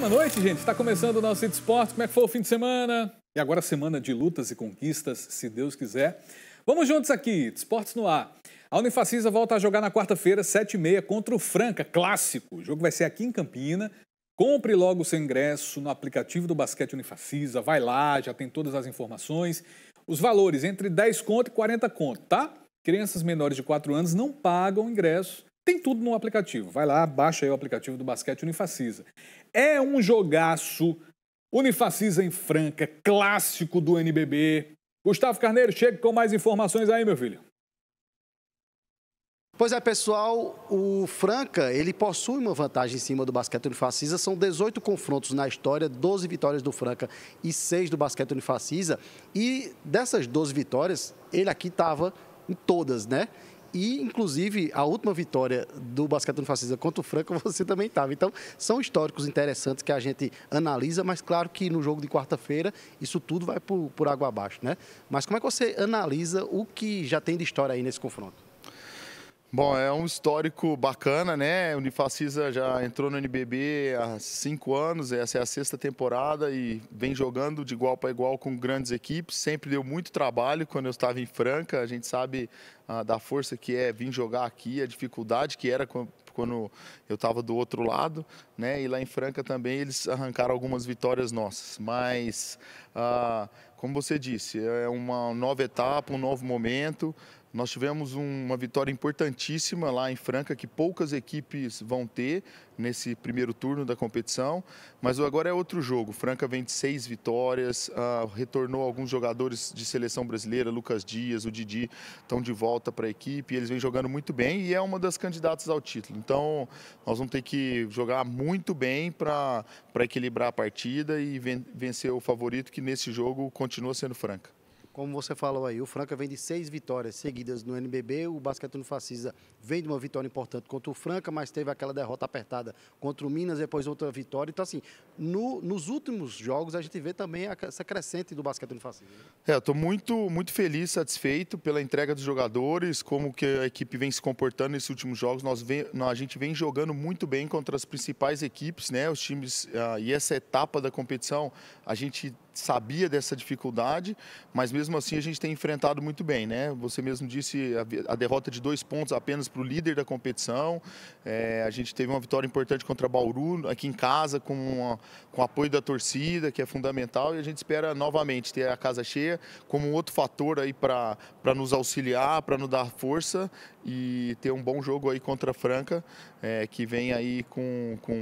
Ótima noite, gente. Está começando o nosso City Esportes. Como é que foi o fim de semana? E agora semana de lutas e conquistas, se Deus quiser. Vamos juntos aqui, Esportes no ar. A Unifacisa volta a jogar na quarta-feira, 7h30, contra o Franca, clássico. O jogo vai ser aqui em Campina. Compre logo o seu ingresso no aplicativo do Basquete Unifacisa. Vai lá, já tem todas as informações. Os valores entre 10 conto e 40 conto, tá? Crianças menores de 4 anos não pagam ingresso. Tem tudo no aplicativo. Vai lá, baixa aí o aplicativo do Basquete Unifacisa. É um jogaço. Unifacisa em Franca, clássico do NBB. Gustavo Carneiro, chega com mais informações aí, meu filho. Pois é, pessoal, o Franca, ele possui uma vantagem em cima do Basquete Unifacisa. São 18 confrontos na história, 12 vitórias do Franca e 6 do Basquete Unifacisa. E dessas 12 vitórias, ele aqui estava em todas, né? E, inclusive, a última vitória do Basquete Unifacisa contra o Franca, você também estava. Então, são históricos interessantes que a gente analisa, mas claro que no jogo de quarta-feira, isso tudo vai por água abaixo, né? Mas como é que você analisa o que já tem de história aí nesse confronto? Bom, é um histórico bacana, né? O Unifacisa já entrou no NBB há 5 anos, essa é a 6ª temporada e vem jogando de igual para igual com grandes equipes. Sempre deu muito trabalho quando eu estava em Franca, a gente sabe da força que é vir jogar aqui, a dificuldade que era quando eu estava do outro lado, né? E lá em Franca também eles arrancaram algumas vitórias nossas, mas como você disse, é uma nova etapa, um novo momento. Nós tivemos uma vitória importantíssima lá em Franca, que poucas equipes vão ter nesse primeiro turno da competição, mas agora é outro jogo. Franca vem de 6 vitórias, retornou alguns jogadores de seleção brasileira, Lucas Dias, o Didi, estão de volta para a equipe, eles vêm jogando muito bem e é uma das candidatas ao título. Então, nós vamos ter que jogar muito bem para equilibrar a partida e vencer o favorito, que nesse jogo continua sendo Franca. Como você falou aí, o Franca vem de 6 vitórias seguidas no NBB, o Basquete Unifacisa vem de uma vitória importante contra o Franca, mas teve aquela derrota apertada contra o Minas, depois outra vitória. Então, assim, nos últimos jogos a gente vê também essa crescente do Basquete Unifacisa. Eu estou muito feliz, satisfeito pela entrega dos jogadores, como que a equipe vem se comportando nesses últimos jogos. A gente vem jogando muito bem contra as principais equipes, né? Os times, e essa etapa da competição, a gente sabia dessa dificuldade, mas mesmo assim a gente tem enfrentado muito bem, né? Você mesmo disse a derrota de 2 pontos apenas para o líder da competição. A gente teve uma vitória importante contra Bauru, aqui em casa, com o apoio da torcida, que é fundamental, e a gente espera novamente ter a casa cheia como um outro fator aí para nos auxiliar, para nos dar força e ter um bom jogo aí contra a Franca, que vem aí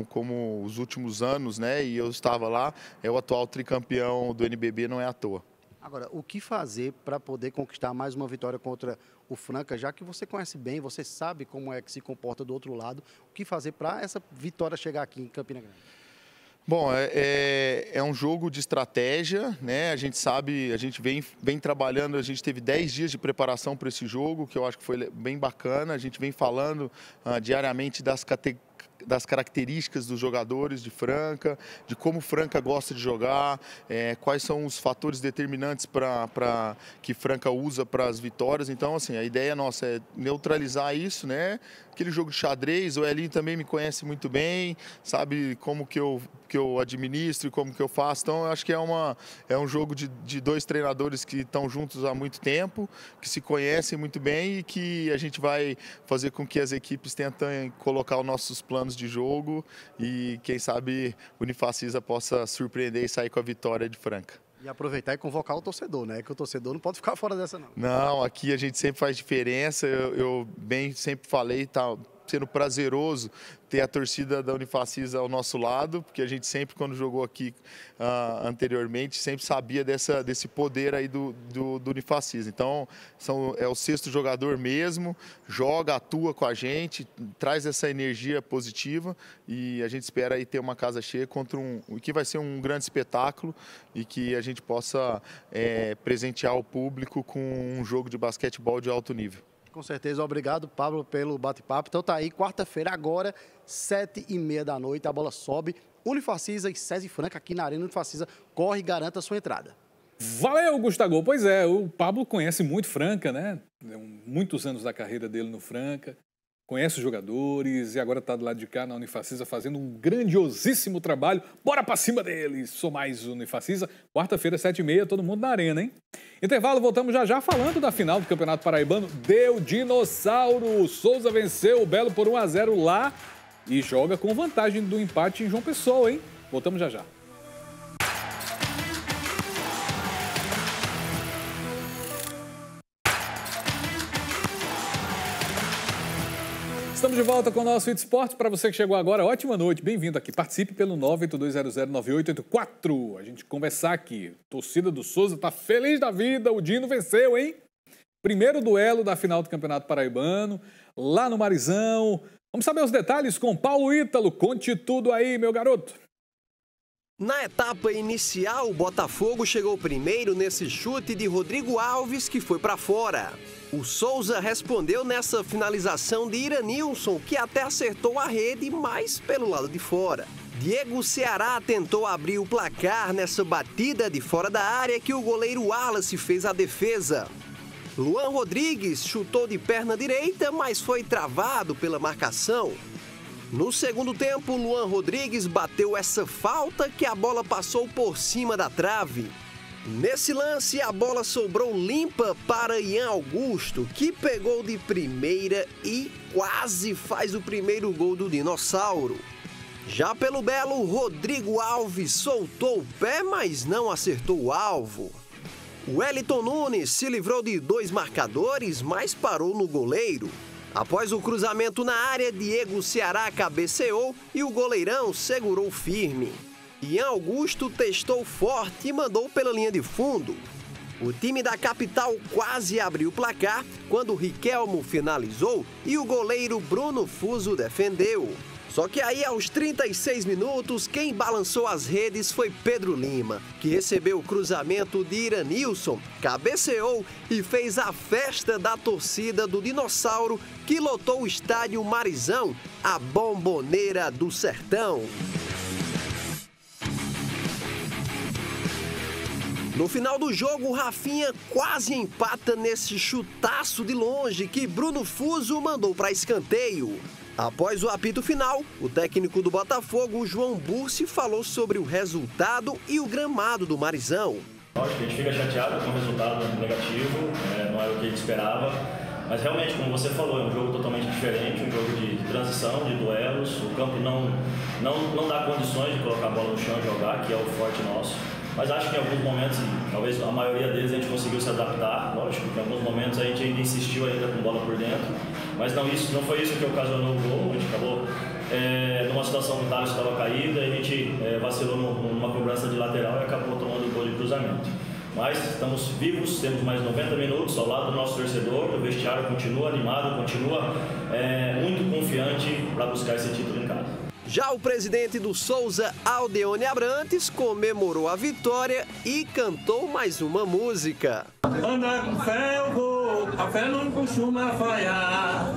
como os últimos anos, né? E eu estava lá, é o atual tricampeão do NBB, não é à toa. Agora, o que fazer para poder conquistar mais uma vitória contra o Franca, já que você conhece bem, você sabe como é que se comporta do outro lado, o que fazer para essa vitória chegar aqui em Campina Grande? Bom, é um jogo de estratégia, né? A gente sabe, a gente vem trabalhando, a gente teve 10 dias de preparação para esse jogo, que eu acho que foi bem bacana. A gente vem falando diariamente das características dos jogadores de Franca, de como Franca gosta de jogar, quais são os fatores determinantes que Franca usa para as vitórias. Então, assim, a ideia nossa é neutralizar isso, né? Aquele jogo de xadrez, o Elinho também me conhece muito bem, sabe como que eu administro e como que eu faço. Então, eu acho que é um jogo de 2 treinadores que estão juntos há muito tempo, que se conhecem muito bem e que a gente vai fazer com que as equipes tentem colocar os nossos planos de jogo e, quem sabe, o Unifacisa possa surpreender e sair com a vitória de Franca. E aproveitar e convocar o torcedor, né? Que o torcedor não pode ficar fora dessa, não. Não, aqui a gente sempre faz diferença. Eu sempre falei, tá sendo prazeroso ter a torcida da Unifacisa ao nosso lado, porque a gente sempre, quando jogou aqui anteriormente, sempre sabia desse poder aí do Unifacisa. Então, é o 6º jogador mesmo, joga, atua com a gente, traz essa energia positiva e a gente espera aí ter uma casa cheia contra o que vai ser um grande espetáculo e que a gente possa presentear o público com um jogo de basquetebol de alto nível. Com certeza, obrigado, Pablo, pelo bate-papo. Então tá aí, quarta-feira agora, 7h30 da noite, a bola sobe. Unifacisa e SESI Franca aqui na Arena Unifacisa. Corre e garanta a sua entrada. Valeu, Gustavo. Pois é, o Pablo conhece muito Franca, né? Muitos anos da carreira dele no Franca. conhece os jogadores e agora está do lado de cá na Unifacisa fazendo um grandiosíssimo trabalho. Bora pra cima deles! Sou mais Unifacisa. Quarta-feira, 7h30, todo mundo na arena, hein? Intervalo, voltamos já falando da final do Campeonato Paraibano. Deu dinossauro! O Souza venceu o Belo por 1-0 lá e joga com vantagem do empate em João Pessoa, hein? Voltamos já. Estamos de volta com o nosso Hit Esportes. Para você que chegou agora, ótima noite, bem-vindo aqui. Participe pelo 982009884. A gente conversar aqui. Torcida do Souza tá feliz da vida, o Dino venceu, hein? Primeiro duelo da final do Campeonato Paraibano, lá no Marizão. Vamos saber os detalhes com Paulo Ítalo. Conte tudo aí, meu garoto. Na etapa inicial, o Botafogo chegou primeiro nesse chute de Rodrigo Alves, que foi para fora. O Souza respondeu nessa finalização de Iranilson, que até acertou a rede, mas pelo lado de fora. Diego Ceará tentou abrir o placar nessa batida de fora da área que o goleiro Wallace fez a defesa. Luan Rodrigues chutou de perna direita, mas foi travado pela marcação. No segundo tempo, Luan Rodrigues bateu essa falta que a bola passou por cima da trave. Nesse lance, a bola sobrou limpa para Ian Augusto, que pegou de primeira e quase faz o primeiro gol do Dinossauro. Já pelo Belo, Rodrigo Alves soltou o pé, mas não acertou o alvo. O Wellington Nunes se livrou de 2 marcadores, mas parou no goleiro. Após o cruzamento na área, Diego Ceará cabeceou e o goleirão segurou firme. Ian Augusto testou forte e mandou pela linha de fundo. O time da capital quase abriu o placar quando Riquelmo finalizou e o goleiro Bruno Fuso defendeu. Só que aí, aos 36 minutos, quem balançou as redes foi Pedro Lima, que recebeu o cruzamento de Iranilson, cabeceou e fez a festa da torcida do Dinossauro, que lotou o estádio Marizão, a Bomboneira do Sertão. No final do jogo, Rafinha quase empata nesse chutaço de longe que Bruno Fuso mandou para escanteio. Após o apito final, o técnico do Botafogo, João Bursi, falou sobre o resultado e o gramado do Marizão. Lógico que a gente fica chateado com o resultado negativo, não era o que a gente esperava, mas realmente, como você falou, é um jogo totalmente diferente, um jogo de transição, de duelos, o campo não dá condições de colocar a bola no chão e jogar, que é o forte nosso. Mas acho que em alguns momentos, talvez a maioria deles, a gente conseguiu se adaptar. Lógico que em alguns momentos a gente ainda insistiu com bola por dentro. Mas não foi isso que ocasionou o gol. A gente acabou numa situação que o Thales estava caído, a gente vacilou numa cobrança de lateral e acabou tomando o gol de cruzamento. Mas estamos vivos, temos mais 90 minutos ao lado do nosso torcedor. O vestiário continua animado, continua muito confiante para buscar esse título em casa. Já o presidente do Souza, Aldeone Abrantes, comemorou a vitória e cantou mais uma música. Anda com fé eu vou, a fé não costuma falhar.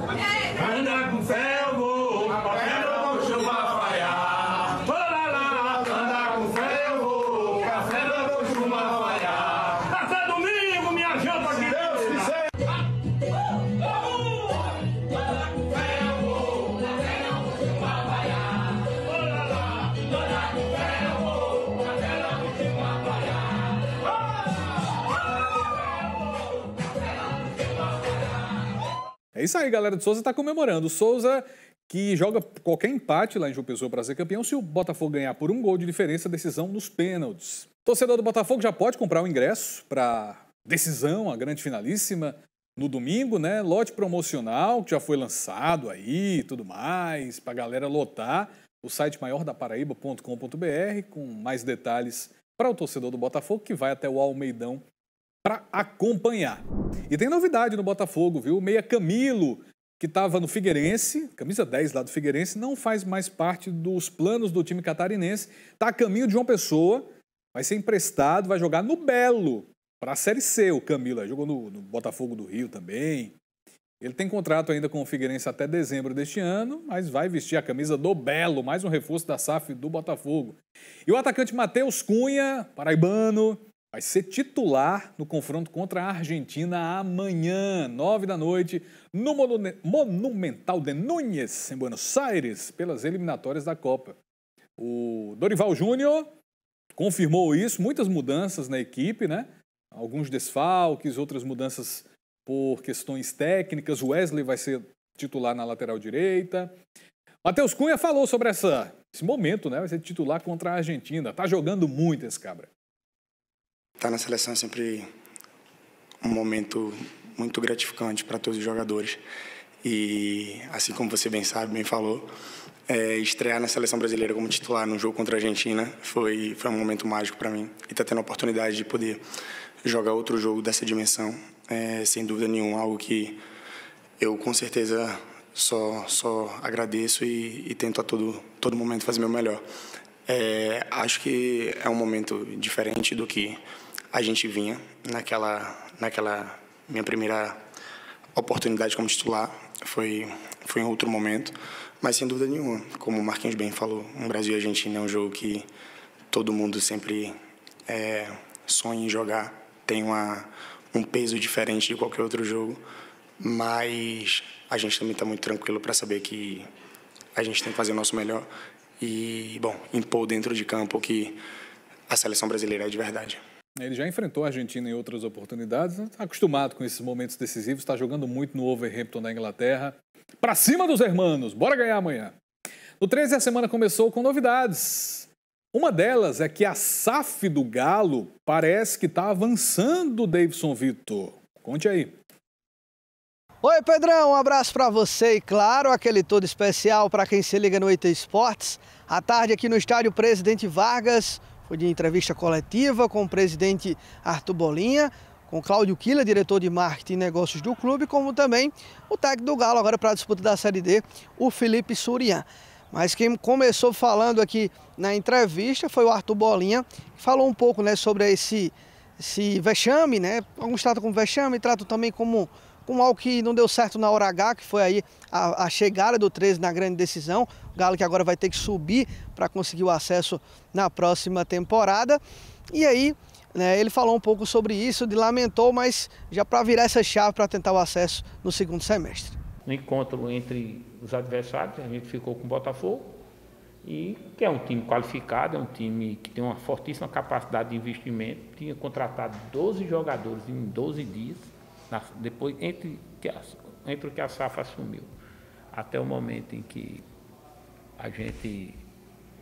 Anda com fé eu vou, a fé não costuma falhar. Anda com fé eu vou, a fé não costuma falhar. Até domingo, minha janta aqui. Deus quiser. É isso aí, galera do Souza está comemorando. O Souza que joga qualquer empate lá em João Pessoa para ser campeão se o Botafogo ganhar por 1 gol de diferença, decisão nos pênaltis. Torcedor do Botafogo já pode comprar o ingresso para decisão, a grande finalíssima, no domingo, né? Lote promocional que já foi lançado aí e tudo mais, para a galera lotar. O site maiordaparaíba.com.br com mais detalhes para o torcedor do Botafogo que vai até o Almeidão para acompanhar. E tem novidade no Botafogo, viu? O meia Camilo, que estava no Figueirense, camisa 10 lá do Figueirense, não faz mais parte dos planos do time catarinense, está a caminho de João Pessoa, vai ser emprestado, vai jogar no Belo, para a Série C, o Camilo. Jogou no Botafogo do Rio também. Ele tem contrato ainda com o Figueirense até dezembro deste ano, mas vai vestir a camisa do Belo, mais um reforço da SAF do Botafogo. E o atacante Matheus Cunha, paraibano, vai ser titular no confronto contra a Argentina amanhã, 9 da noite, no Monumental de Núñez, em Buenos Aires, pelas eliminatórias da Copa. O Dorival Júnior confirmou isso, muitas mudanças na equipe, né? Alguns desfalques, outras mudanças por questões técnicas. O Wesley vai ser titular na lateral direita. Matheus Cunha falou sobre esse momento, né? Vai ser titular contra a Argentina. Tá jogando muito esse cabra. Estar na seleção é sempre um momento muito gratificante para todos os jogadores. E, assim como você bem sabe, bem falou, estrear na seleção brasileira como titular no jogo contra a Argentina foi um momento mágico para mim. E estar tendo a oportunidade de poder jogar outro jogo dessa dimensão, sem dúvida nenhuma, algo que eu com certeza só agradeço e tento a todo momento fazer o meu melhor. Acho que é um momento diferente do que a gente vinha naquela minha primeira oportunidade como titular. Foi em outro momento, mas sem dúvida nenhuma, como o Marquinhos bem falou, o Brasil e a Argentina é um jogo que todo mundo sempre sonha em jogar. Tem um peso diferente de qualquer outro jogo, mas a gente também está muito tranquilo para saber que a gente tem que fazer o nosso melhor e, bom, impor dentro de campo que a seleção brasileira é de verdade. Ele já enfrentou a Argentina em outras oportunidades, está acostumado com esses momentos decisivos, está jogando muito no Wolverhampton da Inglaterra. Para cima dos hermanos, bora ganhar amanhã. No 13, a semana começou com novidades. Uma delas é que a SAF do Galo parece que está avançando, Davidson Vitor. Conte aí. Oi, Pedrão, um abraço para você e, claro, aquele todo especial para quem se liga no ET Esportes. À tarde aqui no estádio Presidente Vargas, foi de entrevista coletiva com o presidente Arthur Bolinha, com Cláudio Quila, diretor de marketing e negócios do clube, como também o técnico do Galo agora para a disputa da Série D, o Felipe Surian. Mas quem começou falando aqui na entrevista foi o Arthur Bolinha, que falou um pouco, né, sobre esse vexame, né? Alguns tratam como vexame, tratam também como algo que não deu certo na hora H, que foi aí a chegada do 13 na grande decisão. O Galo que agora vai ter que subir para conseguir o acesso na próxima temporada. E aí, né, ele falou um pouco sobre isso, lamentou, mas já para virar essa chave para tentar o acesso no segundo semestre. No encontro entre os adversários, a gente ficou com o Botafogo, e que é um time qualificado, é um time que tem uma fortíssima capacidade de investimento. Tinha contratado 12 jogadores em 12 dias. Depois, entre o que a SAF assumiu até o momento em que a gente,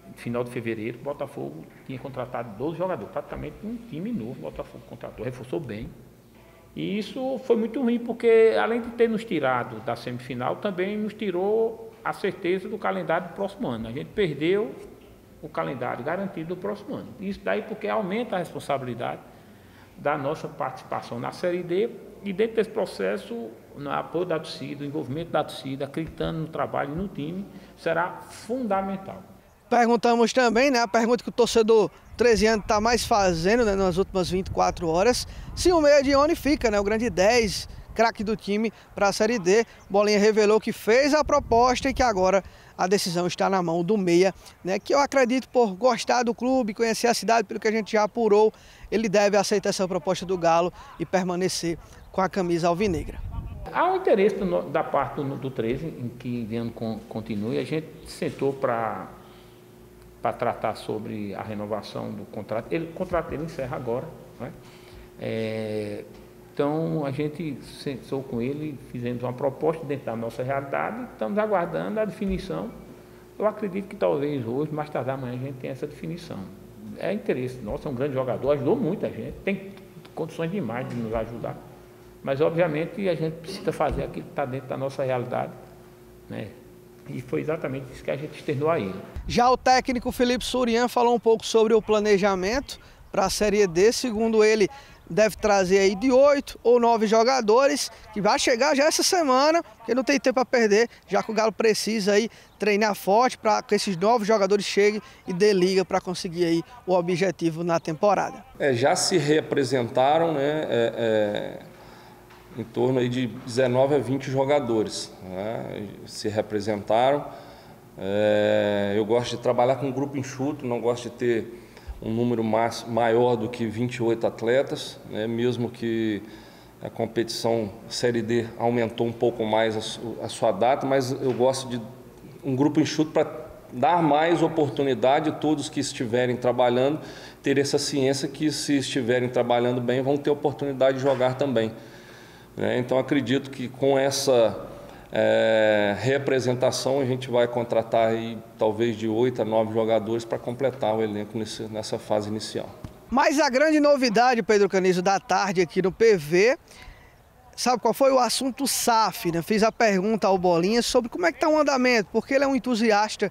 no final de fevereiro, o Botafogo tinha contratado 12 jogadores, praticamente um time novo. O Botafogo contratou, reforçou bem. E isso foi muito ruim, porque além de ter nos tirado da semifinal, também nos tirou a certeza do calendário do próximo ano. A gente perdeu o calendário garantido do próximo ano. Isso daí porque aumenta a responsabilidade da nossa participação na Série D. E dentro desse processo, o apoio da torcida, o envolvimento da torcida, acreditando no trabalho e no time, será fundamental. Perguntamos também, né, a pergunta que o torcedor 13 anos está mais fazendo, né, nas últimas 24 horas, se o meia de onde fica, né, o grande 10, craque do time para a Série D. Bolinha revelou que fez a proposta e que agora a decisão está na mão do meia, né, que eu acredito, por gostar do clube, conhecer a cidade, pelo que a gente já apurou, ele deve aceitar essa proposta do Galo e permanecer com a camisa alvinegra. Há um interesse da parte do 13 em que Viano continue. A gente sentou para tratar sobre a renovação do contrato. O contrato dele encerra agora, né? Então a gente sentou com ele, fizemos uma proposta dentro da nossa realidade, estamos aguardando a definição. Eu acredito que talvez hoje, mais tarde amanhã, a gente tenha essa definição. É interesse nosso, é um grande jogador, ajudou muita gente, tem condições demais de nos ajudar. Mas, obviamente, a gente precisa fazer aquilo que está dentro da nossa realidade, né? E foi exatamente isso que a gente externou a ele. Já o técnico Felipe Surian falou um pouco sobre o planejamento para a Série D. Segundo ele, deve trazer aí de 8 ou 9 jogadores, que vai chegar já essa semana, porque não tem tempo a perder, já que o Galo precisa aí treinar forte para que esses 9 jogadores cheguem e dê liga para conseguir aí o objetivo na temporada. Já se reapresentaram, né, em torno aí de 19 a 20 jogadores, né, se representaram. Eu gosto de trabalhar com um grupo enxuto, não gosto de ter um número maior do que 28 atletas, né? Mesmo que a competição Série D aumentou um pouco mais a sua data, mas eu gosto de um grupo enxuto para dar mais oportunidade a todos que estiverem trabalhando, ter essa ciência que, se estiverem trabalhando bem, vão ter oportunidade de jogar também. Então, acredito que com essa representação a gente vai contratar aí, talvez de 8 a 9 jogadores para completar o elenco nessa fase inicial. Mas a grande novidade, Pedro Canizo, da tarde aqui no PV, sabe qual foi? O assunto SAF, né? Fiz a pergunta ao Bolinha sobre como é que está o andamento, porque ele é um entusiasta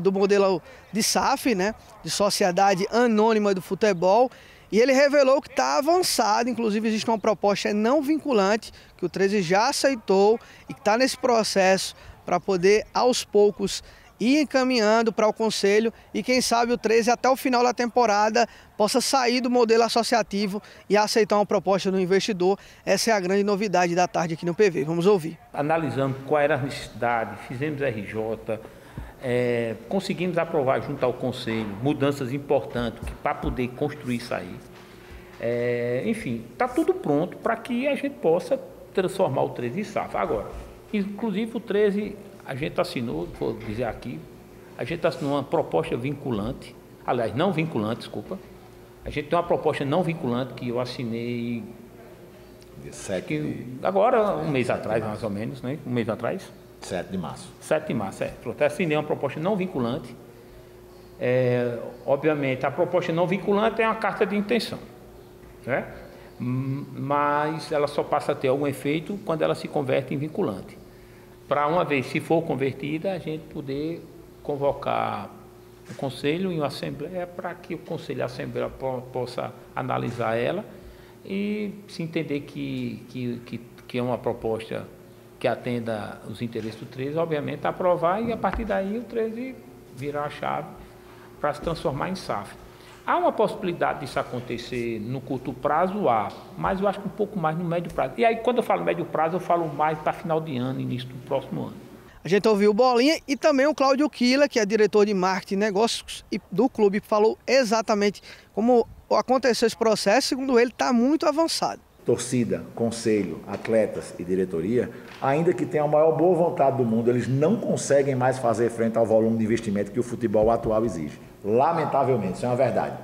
do modelo de SAF, né? De Sociedade Anônima do Futebol, e ele revelou que está avançado, inclusive existe uma proposta não vinculante, que o 13 já aceitou e que está nesse processo para poder, aos poucos, ir encaminhando para o Conselho e quem sabe o 13 até o final da temporada possa sair do modelo associativo e aceitar uma proposta do investidor. Essa é a grande novidade da tarde aqui no PV. Vamos ouvir. Analisando qual era a necessidade, fizemos RJ, conseguimos aprovar junto ao Conselho mudanças importantes para poder construir isso aí. Enfim, está tudo pronto para que a gente possa transformar o 13 em SAF. Agora, inclusive o 13... a gente assinou, vou dizer aqui, a gente assinou uma proposta vinculante, aliás, não vinculante, desculpa. A gente tem uma proposta não vinculante que eu assinei agora, um mês atrás, mais ou menos, né? Um mês atrás. 7 de março. 7 de março, Pronto, assinei uma proposta não vinculante. Obviamente, a proposta não vinculante é uma carta de intenção, né? Mas ela só passa a ter algum efeito quando ela se converte em vinculante. Para uma vez, se for convertida, a gente poder convocar o Conselho e uma Assembleia para que o Conselho e a Assembleia possa analisar ela e se entender que é uma proposta que atenda os interesses do 13, obviamente aprovar e a partir daí o 13 virar a chave para se transformar em SAF. Há uma possibilidade disso acontecer no curto prazo, mas eu acho que um pouco mais no médio prazo. E aí, quando eu falo médio prazo, eu falo mais para final de ano, início do próximo ano. A gente ouviu o Bolinha e também o Cláudio Quila, que é diretor de marketing e negócios do clube, falou exatamente como aconteceu esse processo. Segundo ele, está muito avançado. Torcida, conselho, atletas e diretoria, ainda que tenham a maior boa vontade do mundo, eles não conseguem mais fazer frente ao volume de investimento que o futebol atual exige. Lamentavelmente, isso é uma verdade.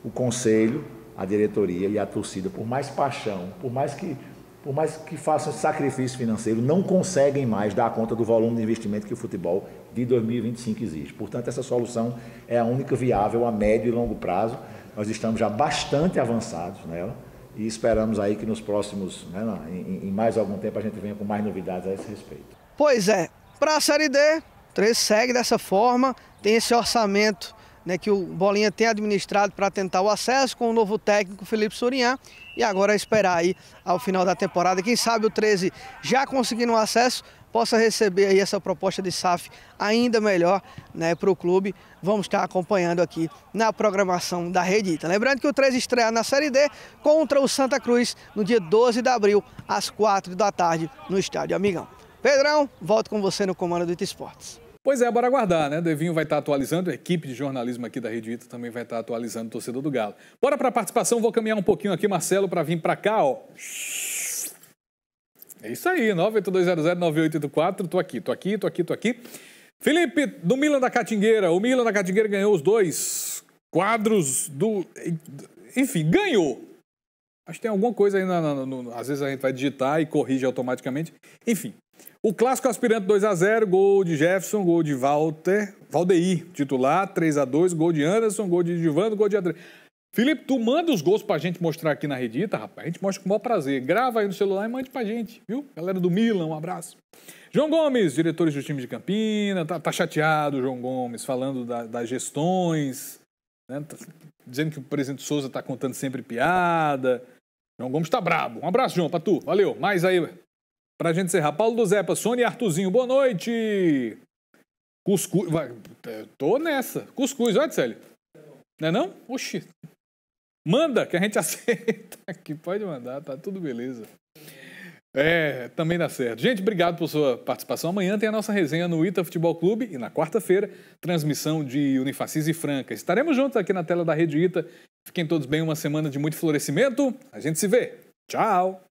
O conselho, a diretoria e a torcida, por mais paixão, por mais que façam sacrifício financeiro, não conseguem mais dar conta do volume de investimento que o futebol de 2025 exige. Portanto, essa solução é a única viável a médio e longo prazo. Nós estamos já bastante avançados nela e esperamos aí que nos próximos, em mais algum tempo, a gente venha com mais novidades a esse respeito. Pois é, para a Série D, o 13 segue dessa forma, tem esse orçamento, né, que o Bolinha tem administrado para tentar o acesso com o novo técnico Felipe Surian e agora esperar aí ao final da temporada. Quem sabe o 13 já conseguindo o acesso possa receber aí essa proposta de SAF ainda melhor, né, para o clube. Vamos estar acompanhando aqui na programação da Rede Ita. Lembrando que o 13 estreia na Série D contra o Santa Cruz no dia 12 de abril, às 4 da tarde, no Estádio Amigão. Pedrão, volto com você no comando do Ita Esportes. Pois é, bora aguardar, né? Devinho vai estar atualizando, a equipe de jornalismo aqui da Rede Ita também vai estar atualizando o torcedor do Galo. Bora para a participação, vou caminhar um pouquinho aqui, Marcelo, para vir para cá, ó. É isso aí, 982009884, tô aqui. Felipe, do Milan da Catingueira, o Milan da Catingueira ganhou os 2 quadros do... Enfim, ganhou. Acho que tem alguma coisa aí, às vezes a gente vai digitar e corrige automaticamente. Enfim. O clássico aspirante 2-0, gol de Jefferson, gol de Valdeir, titular, 3-2, gol de Anderson, gol de Givando, gol de André. Felipe, tu manda os gols pra gente mostrar aqui na Rede Ita, rapaz. A gente mostra com o maior prazer. Grava aí no celular e mande pra gente, viu? Galera do Milan, um abraço. João Gomes, diretores do time de Campina, tá chateado o João Gomes, falando das gestões, né? Dizendo que o presidente Souza tá contando sempre piada. João Gomes tá brabo. Um abraço, João, pra tu. Valeu. Mais aí pra gente encerrar. Paulo do Zepa, Sônia e Artuzinho, boa noite. Cuscuz, tô nessa. Cuscuz, olha, Célio. Não é não? Oxi. Manda, que a gente aceita aqui. Pode mandar, tá tudo beleza. Também dá certo. Gente, obrigado por sua participação. Amanhã tem a nossa resenha no Ita Futebol Clube e na quarta-feira, transmissão de Unifacisa e Franca. Estaremos juntos aqui na tela da Rede Ita. Fiquem todos bem, uma semana de muito florescimento. A gente se vê. Tchau!